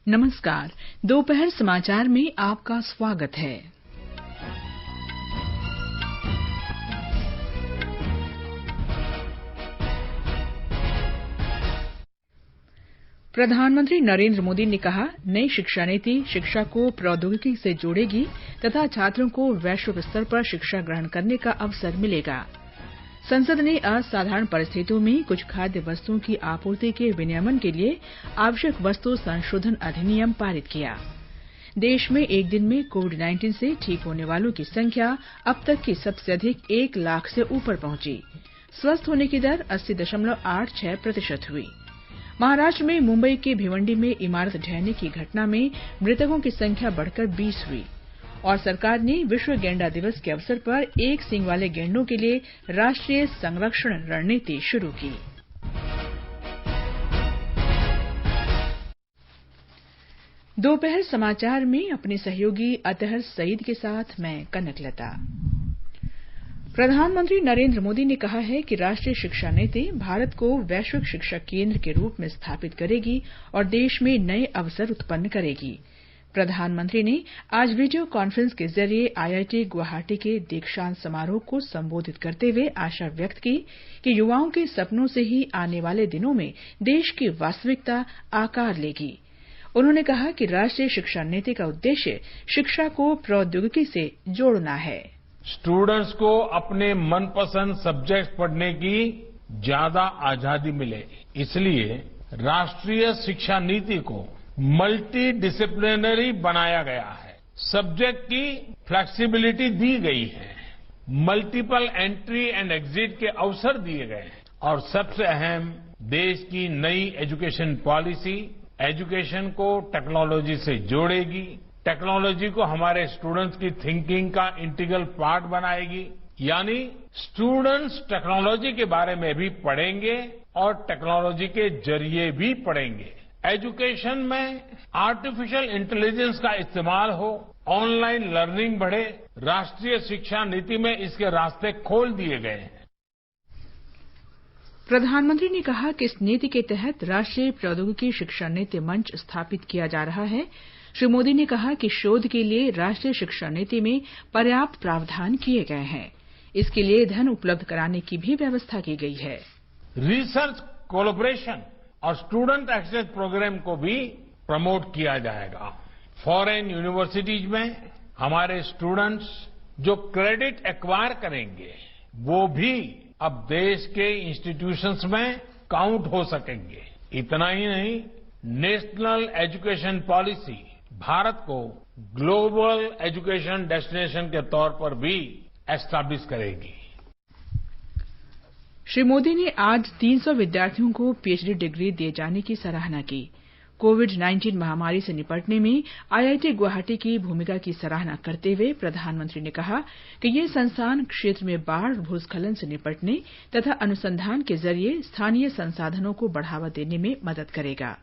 नमस्कार। दोपहर समाचार में आपका स्वागत है। प्रधानमंत्री नरेंद्र मोदी ने कहा, नई शिक्षा नीति शिक्षा को प्रौद्योगिकी से जोड़ेगी तथा छात्रों को वैश्विक स्तर पर शिक्षा ग्रहण करने का अवसर मिलेगा। संसद ने असाधारण परिस्थितियों में कुछ खाद्य वस्तुओं की आपूर्ति के विनियमन के लिए आवश्यक वस्तु संशोधन अधिनियम पारित किया। देश में एक दिन में कोविड-19 से ठीक होने वालों की संख्या अब तक की सबसे अधिक 1 लाख से ऊपर पहुंची। स्वस्थ होने की दर 80.86% हुई। महाराष्ट्र में मुंबई के भिवंडी में इमारत ढहने की घटना में मृतकों की संख्या बढ़कर 20 हुई और सरकार ने विश्व गैंडा दिवस के अवसर पर एक सींग वाले गैंडों के लिए राष्ट्रीय संरक्षण रणनीति शुरू की। दोपहर समाचार में अपने सहयोगी अतहर सईद के साथ मैं कनकलता। प्रधानमंत्री नरेंद्र मोदी ने कहा है कि राष्ट्रीय शिक्षा नीति भारत को वैश्विक शिक्षा केंद्र के रूप में स्थापित करेगी और देश में नए अवसर उत्पन्न करेगी। प्रधानमंत्री ने आज वीडियो कॉन्फ्रेंस के जरिए आईआईटी गुवाहाटी के दीक्षांत समारोह को संबोधित करते हुए आशा व्यक्त की कि युवाओं के सपनों से ही आने वाले दिनों में देश की वास्तविकता आकार लेगी। उन्होंने कहा कि राष्ट्रीय शिक्षा नीति का उद्देश्य शिक्षा को प्रौद्योगिकी से जोड़ना है। स्टूडेंट्स को अपने मनपसंद सब्जेक्ट पढ़ने की ज्यादा आजादी मिले, इसलिए राष्ट्रीय शिक्षा नीति को मल्टी डिसिप्लिनरी बनाया गया है। सब्जेक्ट की फ्लेक्सिबिलिटी दी गई है, मल्टीपल एंट्री एंड एग्जिट के अवसर दिए गए हैं और सबसे अहम, देश की नई एजुकेशन पॉलिसी एजुकेशन को टेक्नोलॉजी से जोड़ेगी, टेक्नोलॉजी को हमारे स्टूडेंट्स की थिंकिंग का इंटीग्रल पार्ट बनाएगी। यानी स्टूडेंट्स टेक्नोलॉजी के बारे में भी पढ़ेंगे और टेक्नोलॉजी के जरिए भी पढ़ेंगे। एजुकेशन में आर्टिफिशियल इंटेलिजेंस का इस्तेमाल हो, ऑनलाइन लर्निंग बढ़े, राष्ट्रीय शिक्षा नीति में इसके रास्ते खोल दिए गए हैं। प्रधानमंत्री ने कहा कि इस नीति के तहत राष्ट्रीय प्रौद्योगिकी शिक्षा नीति मंच स्थापित किया जा रहा है। श्री मोदी ने कहा कि शोध के लिए राष्ट्रीय शिक्षा नीति में पर्याप्त प्रावधान किए गए हैं। इसके लिए धन उपलब्ध कराने की भी व्यवस्था की गई है। रिसर्च कोलैबोरेशन और स्टूडेंट एक्सेस प्रोग्राम को भी प्रमोट किया जाएगा। फॉरेन यूनिवर्सिटीज में हमारे स्टूडेंट्स जो क्रेडिट एक्वायर करेंगे, वो भी अब देश के इंस्टीट्यूशंस में काउंट हो सकेंगे। इतना ही नहीं, नेशनल एजुकेशन पॉलिसी भारत को ग्लोबल एजुकेशन डेस्टिनेशन के तौर पर भी एस्टैब्लिश करेगी। श्री मोदी ने आज 300 विद्यार्थियों को पीएचडी डिग्री दिए जाने की सराहना की। कोविड-19 महामारी से निपटने में आईआईटी गुवाहाटी की भूमिका की सराहना करते हुए प्रधानमंत्री ने कहा कि ये संस्थान क्षेत्र में बाढ़, भूस्खलन से निपटने तथा अनुसंधान के जरिए स्थानीय संसाधनों को बढ़ावा देने में मदद करेगा।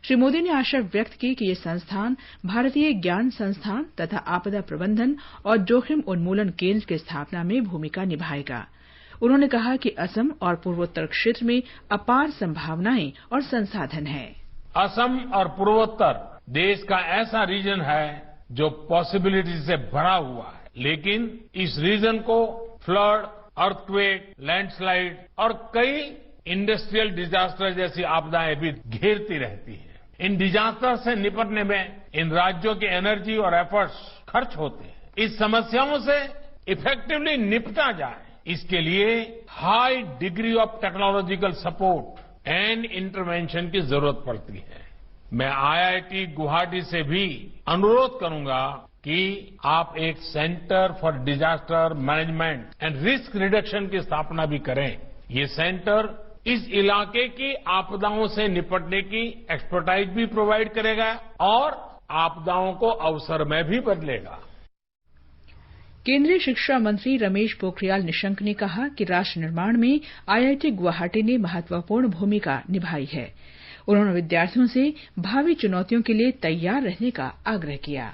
श्री मोदी ने आशा व्यक्त की कि ये संस्थान भारतीय ज्ञान संस्थान तथा आपदा प्रबंधन और जोखिम उन्मूलन केंद्र की स्थापना में भूमिका निभाएगा। उन्होंने कहा कि असम और पूर्वोत्तर क्षेत्र में अपार संभावनाएं और संसाधन हैं। असम और पूर्वोत्तर देश का ऐसा रीजन है जो पॉसिबिलिटी से भरा हुआ है, लेकिन इस रीजन को फ्लड, अर्थक्वेक, लैंडस्लाइड और कई इंडस्ट्रियल डिजास्टर जैसी आपदाएं भी घेरती रहती हैं। इन डिजास्टर से निपटने में इन राज्यों की एनर्जी और एफर्ट्स खर्च होते हैं। इस समस्याओं से इफेक्टिवली निपटा जाए, इसके लिए high degree of technological support and intervention की जरूरत पड़ती है। मैं आईआईटी गुवाहाटी से भी अनुरोध करूंगा कि आप एक centre for disaster management and risk reduction की स्थापना भी करें। ये सेंटर इस इलाके की आपदाओं से निपटने की एक्सपर्टाइज भी प्रोवाइड करेगा और आपदाओं को अवसर में भी बदलेगा। केंद्रीय शिक्षा मंत्री रमेश पोखरियाल निशंक ने कहा कि राष्ट्र निर्माण में आईआईटी गुवाहाटी ने महत्वपूर्ण भूमिका निभाई है। उन्होंने विद्यार्थियों से भावी चुनौतियों के लिए तैयार रहने का आग्रह किया।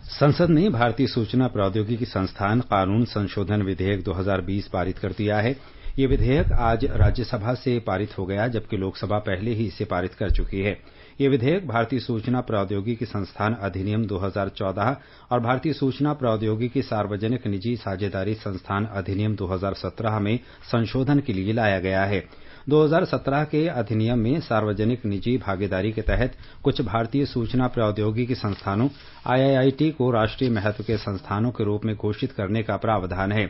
संसद ने भारतीय सूचना प्रौद्योगिकी संस्थान कानून संशोधन विधेयक 2020 पारित कर दिया है। ये विधेयक आज राज्यसभा से पारित हो गया, जबकि लोकसभा पहले ही इसे पारित कर चुकी है। ये विधेयक भारतीय सूचना प्रौद्योगिकी संस्थान अधिनियम 2014 और भारतीय सूचना प्रौद्योगिकी सार्वजनिक निजी साझेदारी संस्थान अधिनियम 2017 में संशोधन के लिए लाया गया है। 2017 के अधिनियम में सार्वजनिक निजी भागीदारी के तहत कुछ भारतीय सूचना प्रौद्योगिकी संस्थानों IIIT को राष्ट्रीय महत्व के संस्थानों के रूप में घोषित करने का प्रावधान है।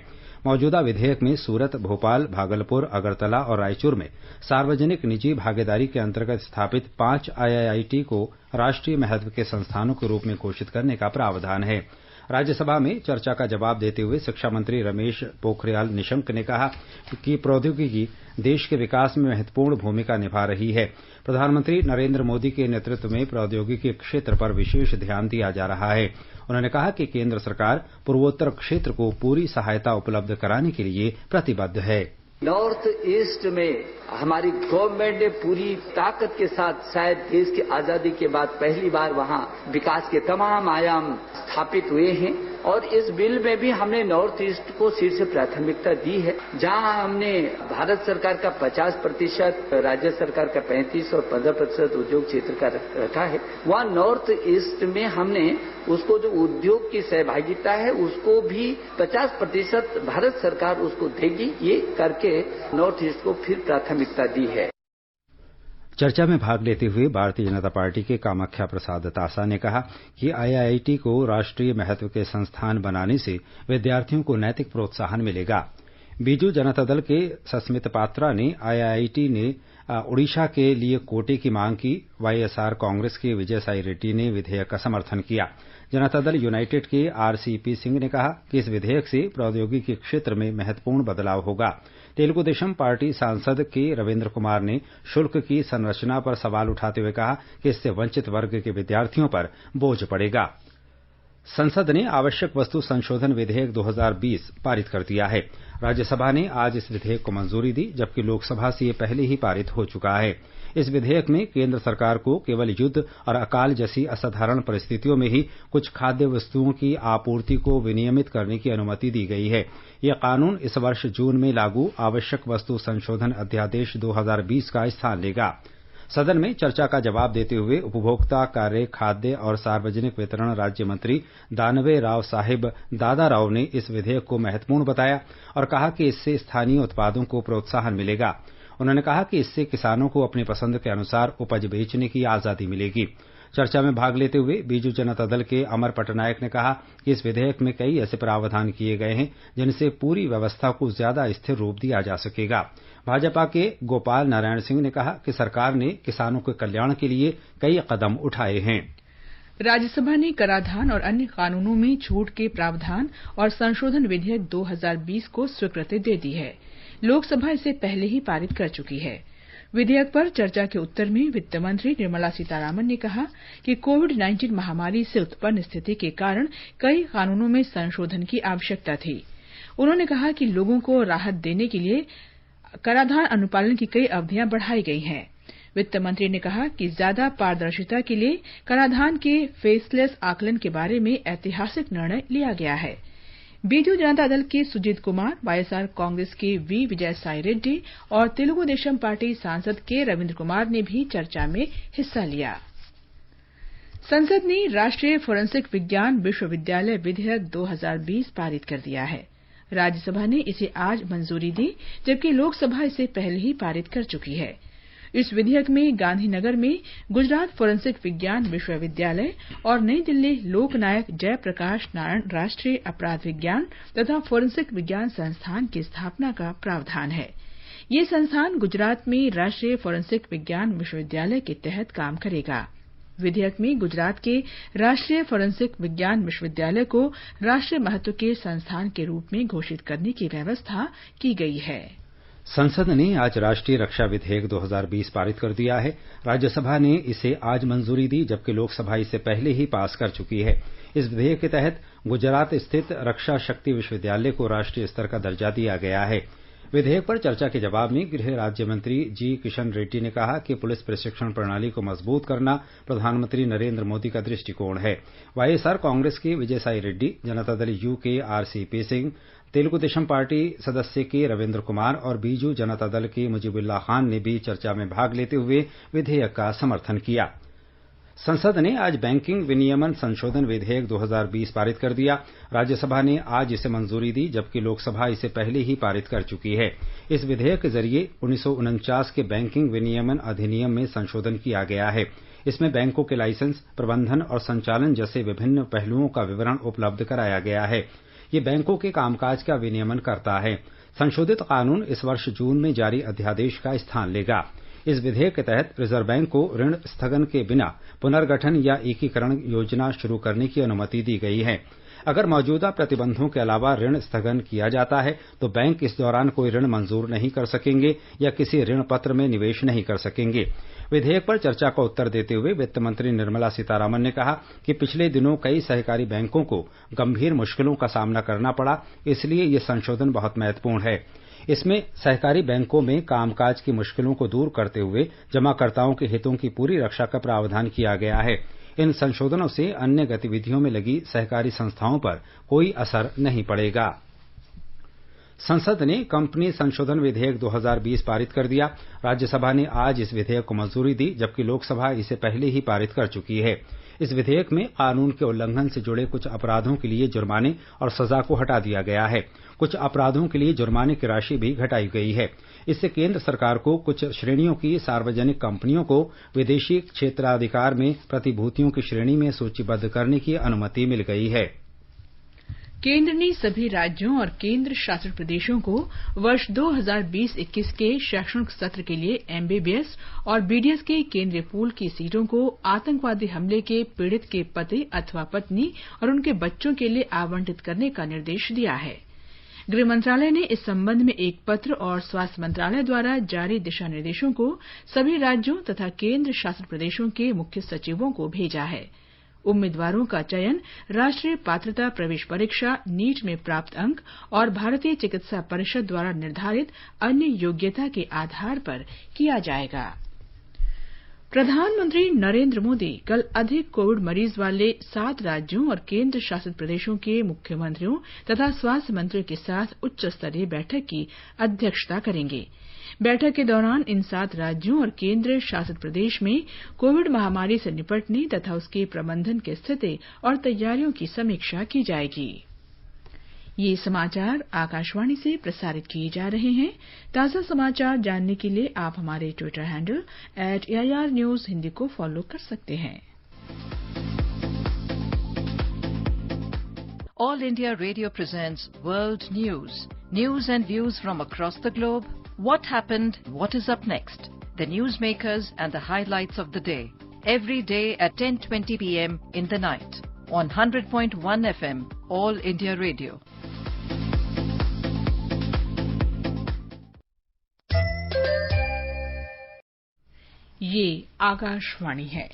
मौजूदा विधेयक में सूरत, भोपाल, भागलपुर, अगरतला और रायचूर में सार्वजनिक निजी भागीदारी के अंतर्गत स्थापित 5 IIIT को राष्ट्रीय महत्व के संस्थानों के रूप में घोषित करने का प्रावधान है। राज्यसभा में चर्चा का जवाब देते हुए शिक्षा मंत्री रमेश पोखरियाल निशंक ने कहा कि प्रौद्योगिकी देश के विकास में महत्वपूर्ण भूमिका निभा रही है। प्रधानमंत्री नरेंद्र मोदी के नेतृत्व में प्रौद्योगिकी क्षेत्र पर विशेष ध्यान दिया जा रहा है। उन्होंने कहा कि केंद्र सरकार पूर्वोत्तर क्षेत्र को पूरी सहायता उपलब्ध कराने के लिए प्रतिबद्ध है। नॉर्थ ईस्ट में हमारी गवर्नमेंट ने पूरी ताकत के साथ शायद देश की आजादी के बाद पहली बार वहां विकास के तमाम आयाम स्थापित हुए हैं और इस बिल में भी हमने नॉर्थ ईस्ट को शीर्ष प्राथमिकता दी है। जहां हमने भारत सरकार का 50%, राज्य सरकार का 35% और 15% उद्योग क्षेत्र का रखा है, वहां नॉर्थ ईस्ट में हमने उसको जो उद्योग की सहभागिता है उसको भी 50% भारत सरकार उसको देगी। ये करके नॉर्थ ईस्ट को फिर प्राथमिकता दी है। चर्चा में भाग लेते हुए भारतीय जनता पार्टी के कामाख्या प्रसाद तासा ने कहा कि IIIT को राष्ट्रीय महत्व के संस्थान बनाने से विद्यार्थियों को नैतिक प्रोत्साहन मिलेगा। बीजू जनता दल के सस्मित पात्रा ने IIIT ने ओडिशा के लिए कोटे की मांग की। YSR कांग्रेस के विजय साई रेड्डी ने विधेयक का समर्थन किया। जनता दल यूनाइटेड के RCP सिंह ने कहा कि इस विधेयक से प्रौद्योगिकी क्षेत्र में महत्वपूर्ण बदलाव होगा। तेलुगु देशम पार्टी सांसद के रविंद्र कुमार ने शुल्क की संरचना पर सवाल उठाते हुए कहा कि इससे वंचित वर्ग के विद्यार्थियों पर बोझ पड़ेगा। संसद ने आवश्यक वस्तु संशोधन विधेयक 2020 पारित कर दिया है। राज्यसभा ने आज इस विधेयक को मंजूरी दी, जबकि लोकसभा से ये पहले ही पारित हो चुका है। इस विधेयक में केंद्र सरकार को केवल युद्ध और अकाल जैसी असाधारण परिस्थितियों में ही कुछ खाद्य वस्तुओं की आपूर्ति को विनियमित करने की अनुमति दी गई है। यह कानून इस वर्ष जून में लागू आवश्यक वस्तु संशोधन अध्यादेश 2020 का स्थान लेगा। सदन में चर्चा का जवाब देते हुए उपभोक्ता कार्य, खाद्य और सार्वजनिक वितरण राज्य मंत्री दानवे राव साहिब दादाराव ने इस विधेयक को महत्वपूर्ण बताया और कहा कि इससे स्थानीय उत्पादों को प्रोत्साहन मिलेगा। उन्होंने कहा कि इससे किसानों को अपनी पसंद के अनुसार उपज बेचने की आजादी मिलेगी। चर्चा में भाग लेते हुए बीजू जनता दल के अमर पटनायक ने कहा कि इस विधेयक में कई ऐसे प्रावधान किए गए हैं जिनसे पूरी व्यवस्था को ज्यादा स्थिर रूप दिया जा सकेगा। भाजपा के गोपाल नारायण सिंह ने कहा कि सरकार ने किसानों के कल्याण के लिए कई कदम उठाए हैं। राज्यसभा ने कराधान और अन्य कानूनों में छूट के प्रावधान और संशोधन विधेयक 2020 को स्वीकृति दे दी है। लोकसभा इसे पहले ही पारित कर चुकी है। विधेयक पर चर्चा के उत्तर में वित्त मंत्री निर्मला सीतारामन ने कहा कि कोविड-19 महामारी से उत्पन्न स्थिति के कारण कई कानूनों में संशोधन की आवश्यकता थी। उन्होंने कहा कि लोगों को राहत देने के लिए कराधान अनुपालन की कई अवधियां बढ़ाई गई हैं। वित्त मंत्री ने कहा कि ज्यादा पारदर्शिता के लिए कराधान के फेसलेस आकलन के बारे में ऐतिहासिक निर्णय लिया गया है। बीजू जनता दल के सुजीत कुमार, YSR कांग्रेस के विजय साई रेड्डी और तेलुगु देशम पार्टी सांसद के रविंद्र कुमार ने भी चर्चा में हिस्सा लिया। संसद ने राष्ट्रीय फोरेंसिक विज्ञान विश्वविद्यालय विधेयक 2020 पारित कर दिया है। राज्यसभा ने इसे आज मंजूरी दी, जबकि लोकसभा इसे पहले ही पारित कर चुकी है। इस विधेयक में गांधीनगर में गुजरात फोरेंसिक विज्ञान विश्वविद्यालय और नई दिल्ली लोकनायक जयप्रकाश नारायण राष्ट्रीय अपराध विज्ञान तथा फोरेंसिक विज्ञान संस्थान की स्थापना का प्रावधान है। ये संस्थान गुजरात में राष्ट्रीय फोरेंसिक विज्ञान विश्वविद्यालय के तहत काम करेगा। विधेयक में गुजरात के राष्ट्रीय फोरेंसिक विज्ञान विश्वविद्यालय को राष्ट्रीय महत्व के संस्थान के रूप में घोषित करने की व्यवस्था की गई है। संसद ने आज राष्ट्रीय रक्षा विधेयक 2020 पारित कर दिया है। राज्यसभा ने इसे आज मंजूरी दी, जबकि लोकसभा इसे पहले ही पास कर चुकी है। इस विधेयक के तहत गुजरात स्थित रक्षा शक्ति विश्वविद्यालय को राष्ट्रीय स्तर का दर्जा दिया गया है। विधेयक पर चर्चा के जवाब में गृह राज्य मंत्री जी किशन रेड्डी ने कहा कि पुलिस प्रशिक्षण प्रणाली को मजबूत करना प्रधानमंत्री नरेंद्र मोदी का दृष्टिकोण है। YSR कांग्रेस के विजय साई रेड्डी, जनता दल यू के RCP सिंह, तेलुगु देशम पार्टी सदस्य के रविंद्र कुमार और बीजू जनता दल के मुजीबुल्लाह खान ने भी चर्चा में भाग लेते हुए विधेयक का समर्थन किया। संसद ने आज बैंकिंग विनियमन संशोधन विधेयक 2020 पारित कर दिया। राज्यसभा ने आज इसे मंजूरी दी, जबकि लोकसभा इसे पहले ही पारित कर चुकी है। इस विधेयक के जरिए 1949 के बैंकिंग विनियमन अधिनियम में संशोधन किया गया है। इसमें बैंकों के लाइसेंस, प्रबंधन और संचालन जैसे विभिन्न पहलुओं का विवरण उपलब्ध कराया गया है। ये बैंकों के कामकाज का विनियमन करता है। संशोधित कानून इस वर्ष जून में जारी अध्यादेश का स्थान लेगा। इस विधेयक के तहत रिजर्व बैंक को ऋण स्थगन के बिना पुनर्गठन या एकीकरण योजना शुरू करने की अनुमति दी गई है। अगर मौजूदा प्रतिबंधों के अलावा ऋण स्थगन किया जाता है तो बैंक इस दौरान कोई ऋण मंजूर नहीं कर सकेंगे या किसी ऋण पत्र में निवेश नहीं कर सकेंगे। विधेयक पर चर्चा का उत्तर देते हुए वित्त मंत्री निर्मला सीतारामन ने कहा कि पिछले दिनों कई सहकारी बैंकों को गंभीर मुश्किलों का सामना करना पड़ा, इसलिए ये संशोधन बहुत महत्वपूर्ण है। इसमें सहकारी बैंकों में कामकाज की मुश्किलों को दूर करते हुए जमाकर्ताओं के हितों की पूरी रक्षा का प्रावधान किया गया है। इन संशोधनों से अन्य गतिविधियों में लगी सहकारी संस्थाओं पर कोई असर नहीं पड़ेगा। संसद ने कंपनी संशोधन विधेयक 2020 पारित कर दिया। राज्यसभा ने आज इस विधेयक को मंजूरी दी, जबकि लोकसभा इसे पहले ही पारित कर चुकी है। इस विधेयक में कानून के उल्लंघन से जुड़े कुछ अपराधों के लिए जुर्माने और सजा को हटा दिया गया है। कुछ अपराधों के लिए जुर्माने की राशि भी घटाई गई है। इससे केंद्र सरकार को कुछ श्रेणियों की सार्वजनिक कंपनियों को विदेशी क्षेत्राधिकार में प्रतिभूतियों की श्रेणी में सूचीबद्ध करने की अनुमति मिल गई है। केंद्र ने सभी राज्यों और केंद्र शासित प्रदेशों को वर्ष 2020-21 के शैक्षणिक सत्र के लिए एमबीबीएस और बीडीएस के केंद्रीय पूल की सीटों को आतंकवादी हमले के पीड़ित के पति अथवा पत्नी और उनके बच्चों के लिए आवंटित करने का निर्देश दिया है। गृह मंत्रालय ने इस संबंध में एक पत्र और स्वास्थ्य मंत्रालय द्वारा जारी दिशा निर्देशों को सभी राज्यों तथा केंद्र शासित प्रदेशों के मुख्य सचिवों को भेजा है। उम्मीदवारों का चयन राष्ट्रीय पात्रता प्रवेश परीक्षा नीट में प्राप्त अंक और भारतीय चिकित्सा परिषद द्वारा निर्धारित अन्य योग्यता के आधार पर किया जाएगा। प्रधानमंत्री नरेंद्र मोदी कल अधिक कोविड मरीज वाले 7 राज्यों और केंद्र शासित प्रदेशों के मुख्यमंत्रियों तथा स्वास्थ्य मंत्रियों के साथ उच्च स्तरीय बैठक की अध्यक्षता करेंगे। बैठक के दौरान इन 7 राज्यों और केंद्र शासित प्रदेश में कोविड महामारी से निपटने तथा उसके प्रबंधन की स्थिति और तैयारियों की समीक्षा की जाएगी। ये समाचार आकाशवाणी से प्रसारित किए जा रहे हैं। ताजा समाचार जानने के लिए आप हमारे Twitter handle @AIR News Hindi को फॉलो कर सकते हैं। All India Radio presents World News. News and views from across the globe. What happened? What is up next? The newsmakers and the highlights of the day. Every day at 10:20 p.m. in the night. On 100.1 FM, All India Radio. ये आकाशवाणी है।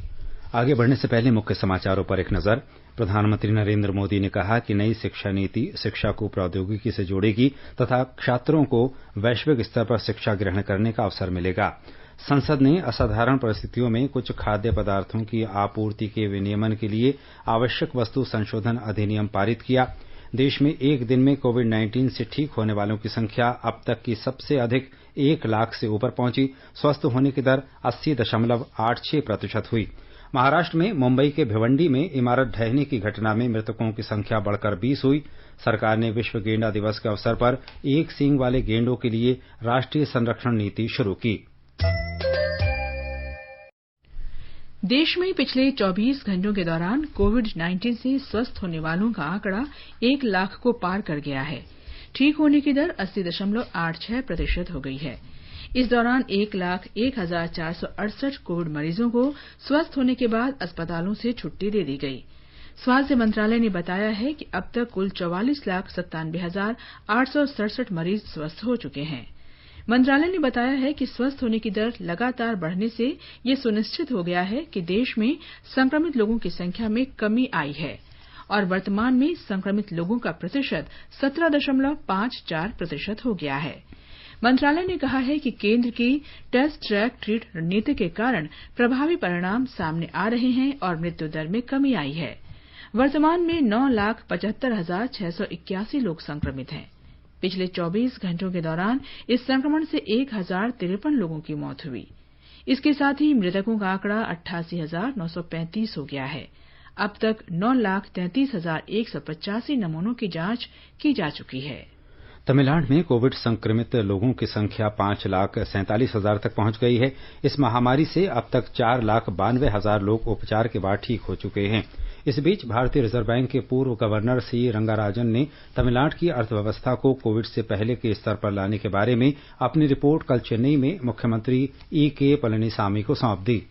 आगे बढ़ने से पहले मुख्य समाचारों पर एक नजर। प्रधानमंत्री नरेंद्र मोदी ने कहा कि नई शिक्षा नीति शिक्षा को प्रौद्योगिकी से जोड़ेगी तथा छात्रों को वैश्विक स्तर पर शिक्षा ग्रहण करने का अवसर मिलेगा। संसद ने असाधारण परिस्थितियों में कुछ खाद्य पदार्थों की आपूर्ति के विनियमन के लिए आवश्यक वस्तु संशोधन अधिनियम पारित किया। देश में एक दिन में कोविड-19 से ठीक होने वालों की संख्या अब तक की सबसे अधिक 1 लाख से ऊपर पहुंची। स्वस्थ होने की दर 80.86% हुई। महाराष्ट्र में मुंबई के भिवंडी में इमारत ढहने की घटना में मृतकों की संख्या बढ़कर 20 हुई। सरकार ने विश्व गेंडा दिवस के अवसर पर एक सींग वाले गेंडों के लिए राष्ट्रीय संरक्षण नीति शुरू की। देश में पिछले 24 घंटों के दौरान कोविड-19 से स्वस्थ होने वालों का आंकड़ा 1 लाख को पार कर गया है। ठीक होने की दर 80.86% हो गई है। इस दौरान 1,01,468 कोविड मरीजों को स्वस्थ होने के बाद अस्पतालों से छुट्टी दे दी गई। स्वास्थ्य मंत्रालय ने बताया है कि अब तक कुल 44,97,867 मरीज स्वस्थ हो चुके हैं। मंत्रालय ने बताया है कि स्वस्थ होने की दर लगातार बढ़ने से ये सुनिश्चित हो गया है कि देश में संक्रमित लोगों की संख्या में कमी आई है और वर्तमान में संक्रमित लोगों का प्रतिशत 17.54% हो गया है। मंत्रालय ने कहा है कि केंद्र की टेस्ट ट्रैक ट्रीट रणनीति के कारण प्रभावी परिणाम सामने आ रहे हैं और मृत्यु दर में कमी आई है। वर्तमान में 9,75,681 लोग संक्रमित हैं। पिछले 24 घंटों के दौरान इस संक्रमण से 1,053 लोगों की मौत हुई। इसके साथ ही मृतकों का आंकड़ा 88,935 हो गया है। अब तक 9,33,185 नमूनों की जांच की जा चुकी है। तमिलनाडु में कोविड संक्रमित लोगों की संख्या 5,47,000 तक पहुंच गई है। इस महामारी से अब तक 4,92,000 लोग उपचार के बाद ठीक हो चुके हैं। इस बीच भारतीय रिजर्व बैंक के पूर्व गवर्नर सी रंगाराजन ने तमिलनाडु की अर्थव्यवस्था को कोविड से पहले के स्तर पर लाने के बारे में अपनी रिपोर्ट कल चेन्नई में मुख्यमंत्री ई.के. पलनीसामी को सौंप दी।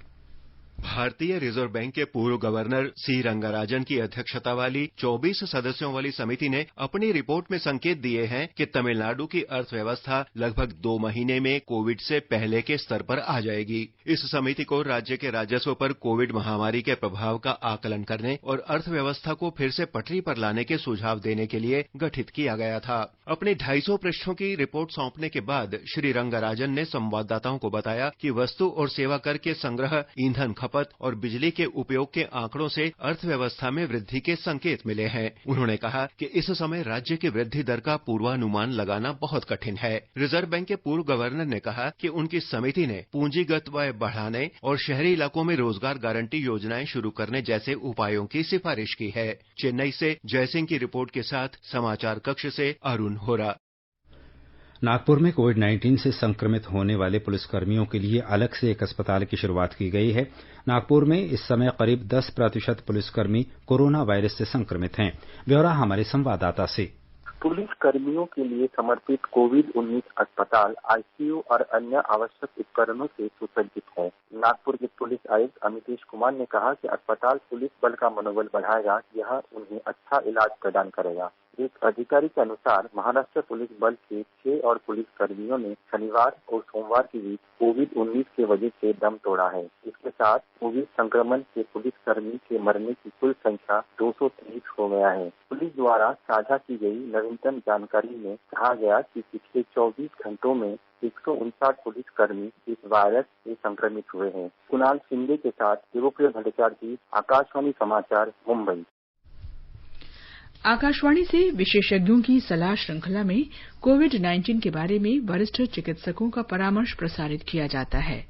भारतीय रिजर्व बैंक के पूर्व गवर्नर सी रंगाराजन की अध्यक्षता वाली 24 सदस्यों वाली समिति ने अपनी रिपोर्ट में संकेत दिए हैं कि तमिलनाडु की अर्थव्यवस्था लगभग 2 महीने में कोविड से पहले के स्तर पर आ जाएगी। इस समिति को राज्य के राजस्व पर कोविड महामारी के प्रभाव का आकलन करने और अर्थव्यवस्था को फिर से पटरी पर लाने के सुझाव देने के लिए गठित किया गया था। अपनी 250 पृष्ठों की रिपोर्ट सौंपने के बाद श्री रंगाराजन ने संवाददाताओं को बताया कि वस्तु और सेवा कर के संग्रह, ईंधन खपत और बिजली के उपयोग के आंकड़ों से अर्थव्यवस्था में वृद्धि के संकेत मिले हैं। उन्होंने कहा कि इस समय राज्य की वृद्धि दर का पूर्वानुमान लगाना बहुत कठिन है। रिजर्व बैंक के पूर्व गवर्नर ने कहा कि उनकी समिति ने पूंजीगत व्यय बढ़ाने और शहरी इलाकों में रोजगार गारंटी योजनाएं शुरू करने जैसे उपायों की सिफारिश की है। चेन्नई से जयसिंह की रिपोर्ट के साथ समाचार कक्ष से अरुण होरा। नागपुर में कोविड-19 से संक्रमित होने वाले पुलिसकर्मियों के लिए अलग से एक अस्पताल की शुरुआत की गई है। नागपुर में इस समय करीब 10% पुलिसकर्मी कोरोना वायरस से संक्रमित हैं। ब्यौरा हमारे संवाददाता से। पुलिस कर्मियों के लिए समर्पित कोविड-19 अस्पताल आईसीयू और अन्य आवश्यक उपकरणों से सुसज्जित है। नागपुर के पुलिस आयुक्त अमितेश कुमार ने कहा कि अस्पताल पुलिस बल का मनोबल बढ़ाएगा, यह उन्हें अच्छा इलाज प्रदान करेगा। एक अधिकारी के अनुसार महाराष्ट्र पुलिस बल के 6 और पुलिस कर्मियों ने शनिवार और सोमवार के बीच कोविड-19 की वजह से दम तोड़ा है। इसके साथ कोविड संक्रमण से पुलिस कर्मी के मरने की कुल संख्या 223 हो गया है। पुलिस द्वारा साझा की गई नवीनतम जानकारी में कहा गया कि पिछले 24 घंटों में 159 पुलिस कर्मी इस वायरस से संक्रमित हुए हैं। कुणाल शिंदे के साथ देवप्रिय भट्टाचार्य जी, आकाशवाणी समाचार, मुंबई। आकाशवाणी से विशेषज्ञों की सलाह श्रृंखला में कोविड-19 के बारे में वरिष्ठ चिकित्सकों का परामर्श प्रसारित किया जाता है।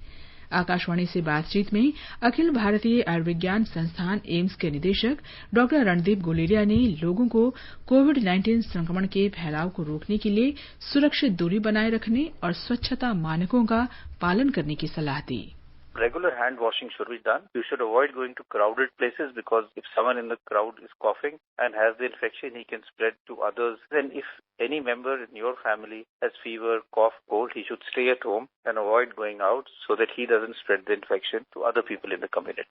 आकाशवाणी से बातचीत में अखिल भारतीय आयुर्विज्ञान संस्थान एम्स के निदेशक डॉ रणदीप गुलेरिया ने लोगों को कोविड-19 संक्रमण के फैलाव को रोकने के लिए सुरक्षित दूरी बनाए रखने और स्वच्छता मानकों का पालन करने की सलाह दी। Regular hand washing should be done. You should avoid going to crowded places because if someone in the crowd is coughing and has the infection, he can spread to others. Then if any member in your family has fever, cough, cold, he should stay at home and avoid going out so that he doesn't spread the infection to other people in the community.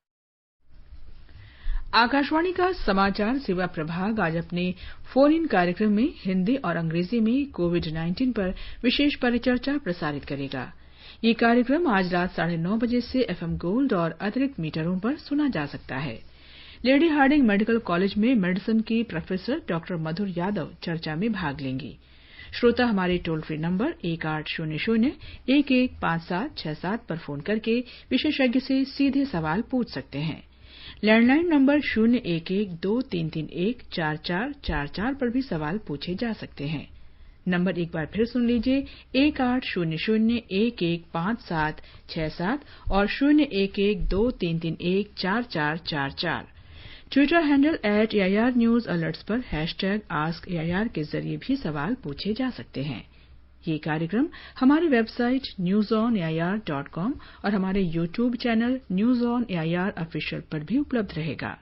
Akashvani का समाचार सेवा प्रभाग आज अपने phone in कार्यक्रम में हिंदी और अंग्रेजी में कोविड-19 पर विशेष परिचर्चा प्रसारित करेगा। ये कार्यक्रम आज रात 9:30 बजे से एफएम गोल्ड और अतिरिक्त मीटरों पर सुना जा सकता है। लेडी हार्डिंग मेडिकल कॉलेज में मेडिसिन की प्रोफेसर डॉ मधुर यादव चर्चा में भाग लेंगी। श्रोता हमारे टोल फ्री नंबर 1800-115767 पर फोन करके विशेषज्ञ से सीधे सवाल पूछ सकते हैं। लैंडलाइन नंबर 011-2331-4444 पर भी सवाल पूछे जा सकते हैं। नंबर एक बार फिर सुन लीजिए 1800-115767 और 011-2331-4444। Twitter handle @AIR news alerts पर #AskAIR के जरिए भी सवाल पूछे जा सकते हैं। ये कार्यक्रम हमारी वेबसाइट newsonair.com और हमारे YouTube channel news on AIR official पर भी उपलब्ध रहेगा।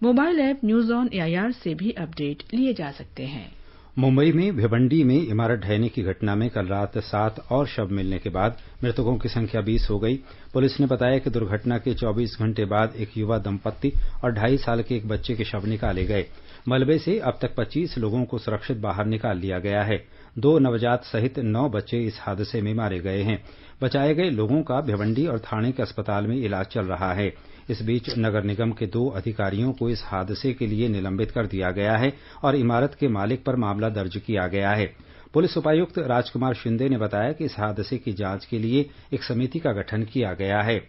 Mobile app news on AIR से भी अपडेट लिए जा सकते हैं। मुंबई में भिवंडी में इमारत ढहने की घटना में कल रात 7 और शव मिलने के बाद मृतकों की संख्या 20 हो गई। पुलिस ने बताया कि दुर्घटना के 24 घंटे बाद एक युवा दंपत्ति और 2.5 साल के एक बच्चे के शव निकाले गए। मलबे से अब तक 25 लोगों को सुरक्षित बाहर निकाल लिया गया है। 2 नवजात सहित 9 बच्चे इस हादसे में मारे गए हैं। बचाए गए लोगों का भिवंडी और ठाणे के अस्पताल में इलाज चल रहा है। इस बीच नगर निगम के 2 अधिकारियों को इस हादसे के लिए निलंबित कर दिया गया है और इमारत के मालिक पर मामला दर्ज किया गया है। पुलिस उपायुक्त राजकुमार शिंदे ने बताया कि इस हादसे की जांच के लिए एक समिति का गठन किया गया है।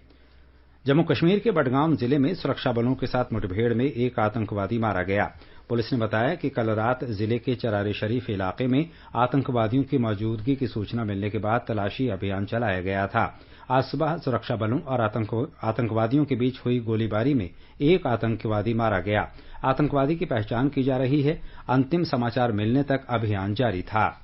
जम्मू कश्मीर के बडगाम जिले में सुरक्षा बलों के साथ मुठभेड़ में एक आतंकवादी मारा गया। पुलिस ने बताया कि कल रात जिले के चरारे शरीफ इलाके में आतंकवादियों की मौजूदगी की सूचना मिलने के बाद तलाशी अभियान चलाया गया था। आज सुबह सुरक्षा बलों और आतंकवादियों के बीच हुई गोलीबारी में एक आतंकवादी मारा गया। आतंकवादी की पहचान की जा रही है। अंतिम समाचार मिलने तक अभियान जारी था।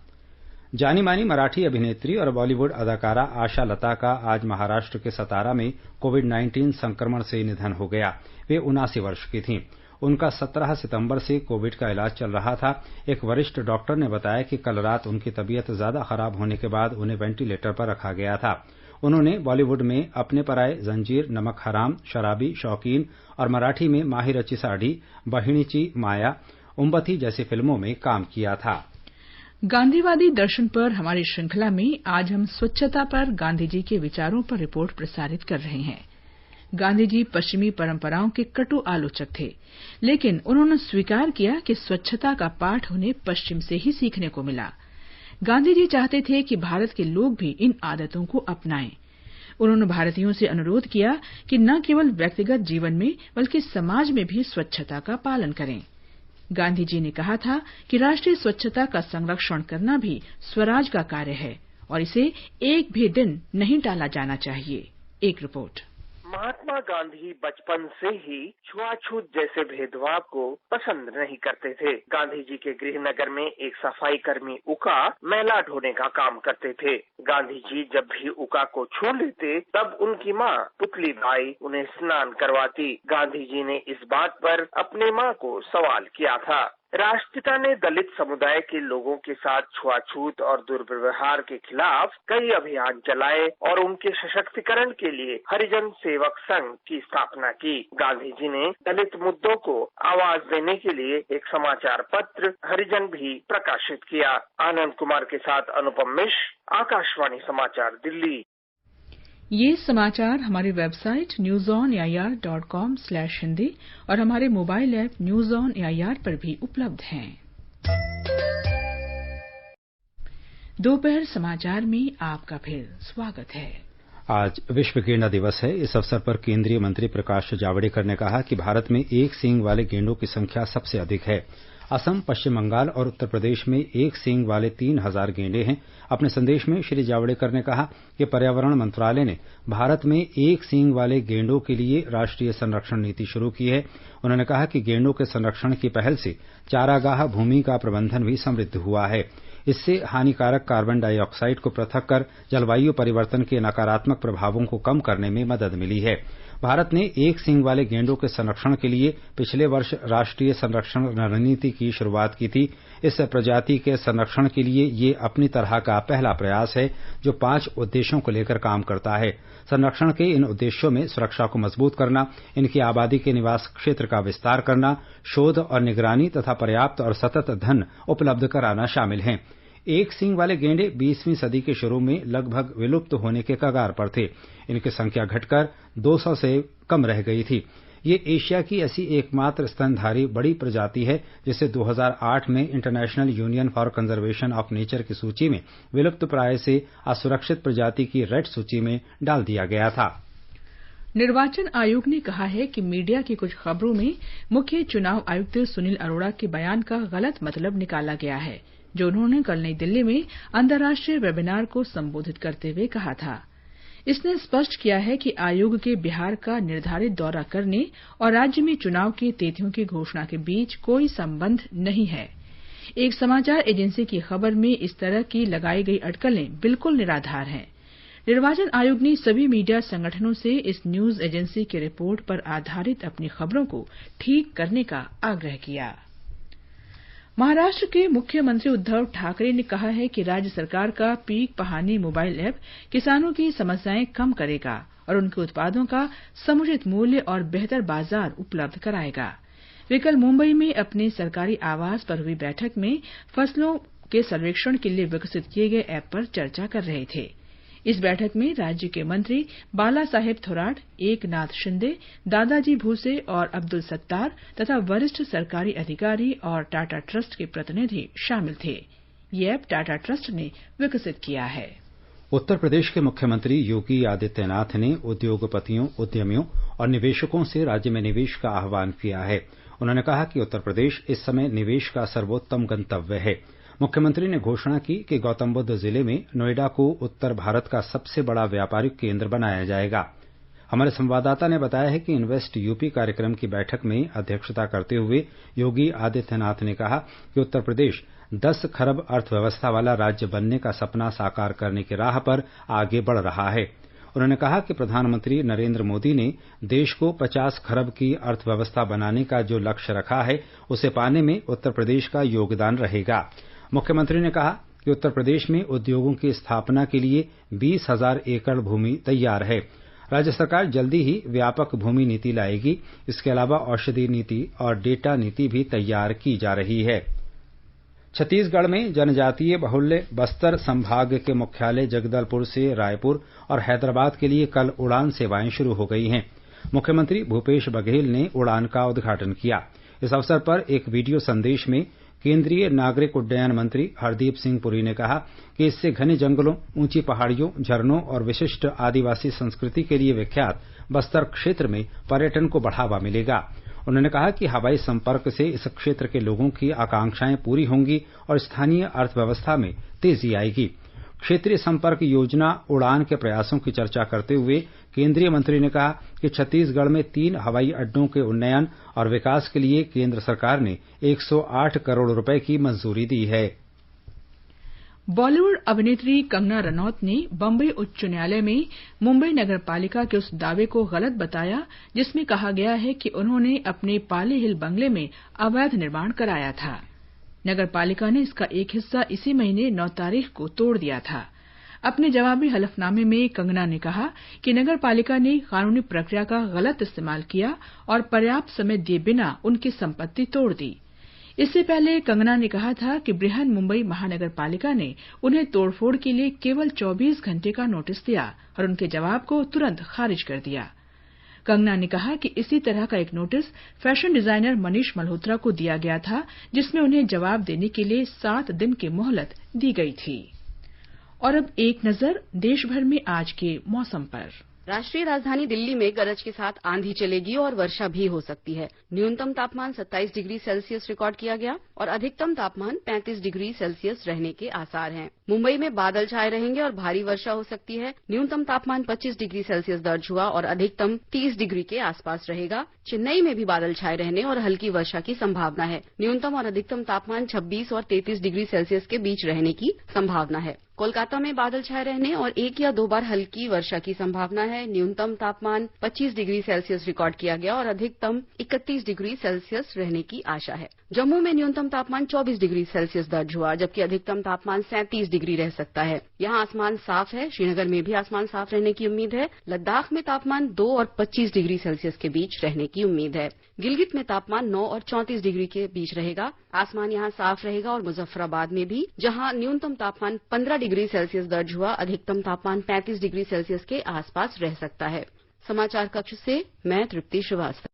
जानी मानी मराठी अभिनेत्री और बॉलीवुड अदाकारा आशा लता का आज महाराष्ट्र के सतारा में कोविड-19 संक्रमण से निधन हो गया। वे 79 वर्ष की थीं। उनका 17 सितंबर से कोविड का इलाज चल रहा था। एक वरिष्ठ डॉक्टर ने बताया कि कल रात उनकी तबीयत ज्यादा खराब होने के बाद उन्हें वेंटिलेटर पर रखा गया था। उन्होंने बॉलीवुड में अपने पर आए जंजीर, नमक हराम, शराबी, शौकीन और मराठी में माहिरची साढ़ी, बहिणीची माया, उम्बती जैसी फिल्मों में काम किया था। गांधीवादी दर्शन पर हमारी श्रृंखला में आज हम स्वच्छता पर गांधी जी के विचारों पर रिपोर्ट प्रसारित कर रहे हैं। गांधी जी पश्चिमी परंपराओं के कटु आलोचक थे, लेकिन उन्होंने स्वीकार किया कि स्वच्छता का पाठ उन्हें पश्चिम से ही सीखने को मिला। गांधी जी चाहते थे कि भारत के लोग भी इन आदतों को अपनाएं। उन्होंने भारतीयों से अनुरोध किया कि न केवल व्यक्तिगत जीवन में बल्कि समाज में भी स्वच्छता का पालन करें। गांधी जी ने कहा था कि राष्ट्रीय स्वच्छता का संरक्षण करना भी स्वराज का कार्य है और इसे एक भी दिन नहीं टाला जाना चाहिए। एक रिपोर्ट। महात्मा गांधी बचपन से ही छुआछूत जैसे भेदभाव को पसंद नहीं करते थे। गांधी जी के गृहनगर में एक सफाई कर्मी उका मैला ढोने का काम करते थे। गांधी जी जब भी उका को छू लेते तब उनकी माँ पुतली बाई उन्हें स्नान करवाती। गांधी जी ने इस बात पर अपने माँ को सवाल किया था। राष्ट्रपिता ने दलित समुदाय के लोगों के साथ छुआछूत और दुर्व्यवहार के खिलाफ कई अभियान चलाए और उनके सशक्तिकरण के लिए हरिजन सेवक संघ की स्थापना की। गांधी जी ने दलित मुद्दों को आवाज देने के लिए एक समाचार पत्र हरिजन भी प्रकाशित किया। आनंद कुमार के साथ अनुपम मिश्र, आकाशवाणी समाचार, दिल्ली। ये समाचार हमारी वेबसाइट newsonair.com/hindi और हमारे mobile app news on AIR पर भी उपलब्ध हैं। दोपहर समाचार में आपका फिर स्वागत है। आज विश्व गेंडा दिवस है। इस अवसर पर केंद्रीय मंत्री प्रकाश जावड़ेकर ने कहा कि भारत में एक सींग वाले गेंडों की संख्या सबसे अधिक है। असम, पश्चिम बंगाल और उत्तर प्रदेश में एक सींग वाले 3000 गेंडे हैं। अपने संदेश में श्री जावड़ेकर ने कहा कि पर्यावरण मंत्रालय ने भारत में एक सींग वाले गेंडों के लिए राष्ट्रीय संरक्षण नीति शुरू की है। उन्होंने कहा कि गेंडों के संरक्षण की पहल से चारागाह भूमि का प्रबंधन भी समृद्ध हुआ है। इससे हानिकारक कार्बन डाइऑक्साइड को पृथक कर जलवायु परिवर्तन के नकारात्मक प्रभावों को कम करने में मदद मिली है। भारत ने एक सींग वाले गेंडों के संरक्षण के लिए पिछले वर्ष राष्ट्रीय संरक्षण रणनीति की शुरुआत की थी। इस प्रजाति के संरक्षण के लिए ये अपनी तरह का पहला प्रयास है जो 5 उद्देश्यों को लेकर काम करता है। संरक्षण के इन उद्देश्यों में सुरक्षा को मजबूत करना, इनकी आबादी के निवास क्षेत्र का विस्तार करना, शोध और निगरानी तथा पर्याप्त और सतत धन उपलब्ध कराना शामिल हैं। एक सींग वाले गेंडे 20वीं सदी के शुरू में लगभग विलुप्त होने के कगार पर थे। इनकी संख्या घटकर 200 से कम रह गई थी। ये एशिया की ऐसी एकमात्र स्तनधारी बड़ी प्रजाति है जिसे 2008 में international union for conservation of nature की सूची में विलुप्तप्राय से असुरक्षित प्रजाति की रेड सूची में डाल दिया गया था। निर्वाचन आयोग ने कहा है कि मीडिया की कुछ खबरों में मुख्य चुनाव आयुक्त सुनील अरोड़ा के बयान का गलत मतलब निकाला गया है, जो उन्होंने कल नई दिल्ली में अंतर्राष्ट्रीय वेबिनार को संबोधित करते हुए कहा था। इसने स्पष्ट किया है कि आयोग के बिहार का निर्धारित दौरा करने और राज्य में चुनाव की तिथियों की घोषणा के बीच कोई संबंध नहीं है। एक समाचार एजेंसी की खबर में इस तरह की लगाई गई अटकलें बिल्कुल निराधार हैं। निर्वाचन आयोग ने सभी मीडिया संगठनों से इस न्यूज एजेंसी की रिपोर्ट पर आधारित अपनी खबरों को ठीक करने का आग्रह किया। महाराष्ट्र के मुख्यमंत्री उद्धव ठाकरे ने कहा है कि राज्य सरकार का पीक पहानी मोबाइल ऐप किसानों की समस्याएं कम करेगा और उनके उत्पादों का समुचित मूल्य और बेहतर बाजार उपलब्ध कराएगा। वे कल मुंबई में अपने सरकारी आवास पर हुई बैठक में फसलों के सर्वेक्षण के लिए विकसित किए गए ऐप पर चर्चा कर रहे थे। इस बैठक में राज्य के मंत्री बाला साहेब थोराट, एकनाथ शिंदे, दादाजी भूसे और अब्दुल सत्तार तथा वरिष्ठ सरकारी अधिकारी और टाटा ट्रस्ट के प्रतिनिधि शामिल थे। ये ऐप टाटा ट्रस्ट ने विकसित किया है। उत्तर प्रदेश के मुख्यमंत्री योगी आदित्यनाथ ने उद्योगपतियों, उद्यमियों और निवेशकों से राज्य में निवेश का आह्वान किया है। उन्होंने कहा कि उत्तर प्रदेश इस समय निवेश का सर्वोत्तम गंतव्य है। मुख्यमंत्री ने घोषणा की कि गौतम बुद्ध जिले में नोएडा को उत्तर भारत का सबसे बड़ा व्यापारिक केंद्र बनाया जाएगा। हमारे संवाददाता ने बताया है कि इन्वेस्ट यूपी कार्यक्रम की बैठक में अध्यक्षता करते हुए योगी आदित्यनाथ ने कहा कि उत्तर प्रदेश 10 खरब अर्थव्यवस्था वाला राज्य बनने का सपना साकार करने की राह पर आगे बढ़ रहा है। उन्होंने कहा कि प्रधानमंत्री नरेंद्र मोदी ने देश को 50 खरब की अर्थव्यवस्था बनाने का जो लक्ष्य रखा है, उसे पाने में उत्तर प्रदेश का योगदान रहेगा। मुख्यमंत्री ने कहा कि उत्तर प्रदेश में उद्योगों की स्थापना के लिए 20,000 एकड़ भूमि तैयार है। राज्य सरकार जल्दी ही व्यापक भूमि नीति लाएगी। इसके अलावा औषधि नीति और डेटा नीति भी तैयार की जा रही है। छत्तीसगढ़ में जनजातीय बाहुल्य बस्तर संभाग के मुख्यालय जगदलपुर से रायपुर और हैदराबाद के लिए कल उड़ान सेवाएं शुरू हो गई हैं। मुख्यमंत्री भूपेश बघेल ने उड़ान का उद्घाटन किया। इस अवसर पर एक वीडियो संदेश में केंद्रीय नागरिक उड्डयन मंत्री हरदीप सिंह पुरी ने कहा कि इससे घने जंगलों, ऊंची पहाड़ियों, झरनों और विशिष्ट आदिवासी संस्कृति के लिए विख्यात बस्तर क्षेत्र में पर्यटन को बढ़ावा मिलेगा। उन्होंने कहा कि हवाई संपर्क से इस क्षेत्र के लोगों की आकांक्षाएं पूरी होंगी और स्थानीय अर्थव्यवस्था में तेजी आएगी। क्षेत्रीय संपर्क योजना उड़ान के प्रयासों की चर्चा करते हुए केंद्रीय मंत्री ने कहा कि छत्तीसगढ़ में 3 हवाई अड्डों के उन्नयन और विकास के लिए केंद्र सरकार ने 108 करोड़ रुपए की मंजूरी दी है। बॉलीवुड अभिनेत्री कंगना रनौत ने बम्बई उच्च न्यायालय में मुंबई नगर पालिका के उस दावे को गलत बताया जिसमें कहा गया है कि उन्होंने अपने पाली हिल बंगले में अवैध निर्माण कराया था। नगर पालिका ने इसका एक हिस्सा इसी महीने 9 तारीख को तोड़ दिया था। अपने जवाबी हलफनामे में कंगना ने कहा कि नगर पालिका ने कानूनी प्रक्रिया का गलत इस्तेमाल किया और पर्याप्त समय दिए बिना उनकी संपत्ति तोड़ दी। इससे पहले कंगना ने कहा था कि बृहन मुंबई महानगर पालिका ने उन्हें तोड़फोड़ के लिए केवल 24 घंटे का नोटिस दिया और उनके जवाब को तुरंत खारिज कर दिया। कंगना ने कहा कि इसी तरह का एक notice fashion designer Manish Malhotra को दिया गया था, जिसमें उन्हें जवाब देने के लिए 7 दिन की मोहलत दी गई थी। और अब एक नजर देश भर में आज के मौसम पर। राष्ट्रीय राजधानी दिल्ली में गरज के साथ आंधी चलेगी और वर्षा भी हो सकती है। न्यूनतम तापमान 27 डिग्री सेल्सियस रिकॉर्ड किया गया और अधिकतम तापमान 35 डिग्री सेल्सियस रहने के आसार हैं। मुंबई में बादल छाए रहेंगे और भारी वर्षा हो सकती है। न्यूनतम तापमान 25 डिग्री सेल्सियस दर्ज हुआ और अधिकतम 30 डिग्री के आसपास रहेगा। चेन्नई में भी बादल छाए रहने और हल्की वर्षा की संभावना है। न्यूनतम और अधिकतम तापमान 26 और 33 डिग्री सेल्सियस के बीच रहने की संभावना है। कोलकाता में बादल छाए रहने और 1 या 2 बार हल्की वर्षा की संभावना है। न्यूनतम तापमान 25 डिग्री सेल्सियस रिकॉर्ड किया गया और अधिकतम 31 डिग्री सेल्सियस रहने की आशा है। जम्मू में न्यूनतम तापमान 24 डिग्री सेल्सियस दर्ज हुआ, जबकि अधिकतम तापमान 37 डिग्री रह सकता है। यहाँ आसमान साफ है। श्रीनगर में भी आसमान साफ रहने की उम्मीद है। लद्दाख में तापमान 2 और 25 डिग्री सेल्सियस के बीच रहने की उम्मीद है। गिलगित में तापमान 9 और 34 डिग्री के बीच रहेगा। आसमान यहाँ साफ रहेगा और मुजफ्फराबाद में भी, जहाँ न्यूनतम तापमान 15 डिग्री सेल्सियस दर्ज हुआ, अधिकतम तापमान 35 डिग्री सेल्सियस के आसपास रह सकता है। समाचार कक्ष से मैं तृप्ति श्रीवास्तव।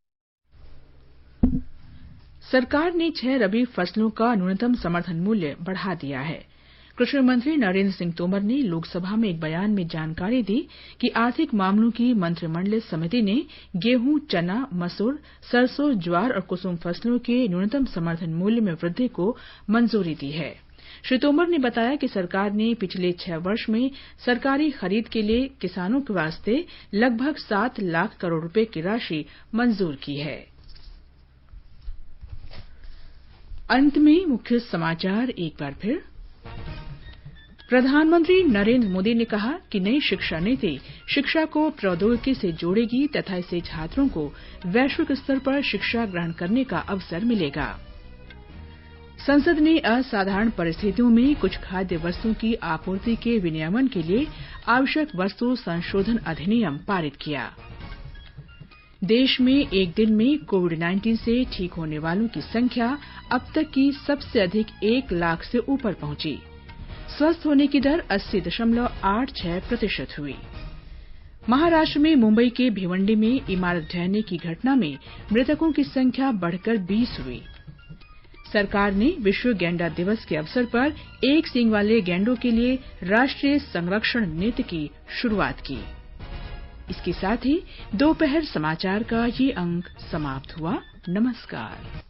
सरकार ने 6 रबी फसलों का न्यूनतम समर्थन मूल्य बढ़ा दिया है। कृषि मंत्री नरेंद्र सिंह तोमर ने लोकसभा में एक बयान में जानकारी दी कि आर्थिक मामलों की मंत्रिमंडलीय समिति ने गेहूं, चना, मसूर, सरसों, ज्वार और कुसुम फसलों के न्यूनतम समर्थन मूल्य में वृद्धि को मंजूरी दी है। श्री तोमर ने बताया कि सरकार ने पिछले 6 वर्ष में सरकारी खरीद के लिए किसानों के वास्ते लगभग 7 लाख करोड़ रुपए की राशि मंजूर की है। अंत में मुख्य समाचार एक बार फिर। प्रधानमंत्री नरेंद्र मोदी ने कहा कि नई शिक्षा नीति शिक्षा को प्रौद्योगिकी से जोड़ेगी तथा इससे छात्रों को वैश्विक स्तर पर शिक्षा ग्रहण करने का अवसर मिलेगा। संसद ने असाधारण परिस्थितियों में कुछ खाद्य वस्तुओं की आपूर्ति के विनियमन के लिए आवश्यक वस्तु संशोधन अधिनियम पारित किया। देश में एक दिन में कोविड-19 से ठीक होने वालों की संख्या अब तक की सबसे अधिक 1 लाख से ऊपर पहुंची। स्वस्थ होने की दर 80.86% हुई। महाराष्ट्र में मुंबई के भिवंडी में इमारत ढहने की घटना में मृतकों की संख्या बढ़कर 20 हुई। सरकार ने विश्व गैंडा दिवस के अवसर पर एक सींग वाले गैंडों के लिए राष्ट्रीय संरक्षण नीति की शुरुआत की। इसके साथ ही दोपहर समाचार का ये अंक समाप्त हुआ। नमस्कार।